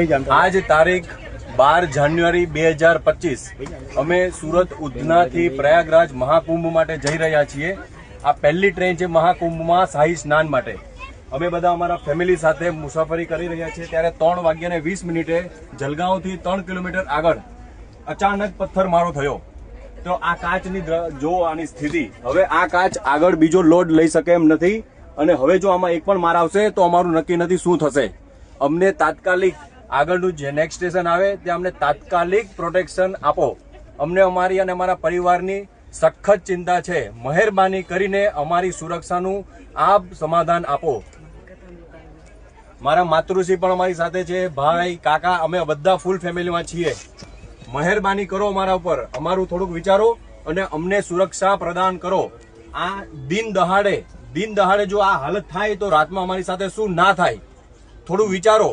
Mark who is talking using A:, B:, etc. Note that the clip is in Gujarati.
A: आज तारीख 12 જાન્યુઆરી 2025 અમે સુરત ઉધનાથી પ્રયાગરાજ મહાકુંભ માટે જઈ રહ્યા છીએ। આ પહેલી ટ્રેન છે મહાકુંભમાં શાહી સ્નાન માટે। અમે બધા અમારા ફેમિલી સાથે મુસાફરી કરી રહ્યા છીએ ત્યારે 3:20 જલગાંવથી 3 કિલોમીટર આગળ અચાનક પથ્થરમારો થયો। તો આ કાચની જો આની સ્થિતિ, હવે આ કાચ આગળ બીજો લોડ લઈ શકે એમ નથી અને હવે જો આમાં એક પણ માર આવશે તો અમારું નક્કી નથી શું થશે। અમને તાત્કાલિક આગળનું જે નેક્સ્ટ સ્ટેશન આવે ત્યાં અમને તાત્કાલિક પ્રોટેક્શન આપો। અમને અમારી અને અમારા પરિવારની સખત ચિંતા છે। મહેરબાની કરીને અમારી સુરક્ષાનું આપ સમાધાન આપો। મારા માતૃશ્રી પણ અમારી સાથે છે, ભાઈ કાકા, અમે બધા ફૂલ ફેમિલીમાં છીએ। મહેરબાની કરો અમારા ઉપર, અમારું થોડુંક વિચારો અને અમને સુરક્ષા પ્રદાન કરો। આ દિન દહાડે જો આ હાલત થાય તો રાતમાં અમારી સાથે શું ના થાય, થોડું વિચારો।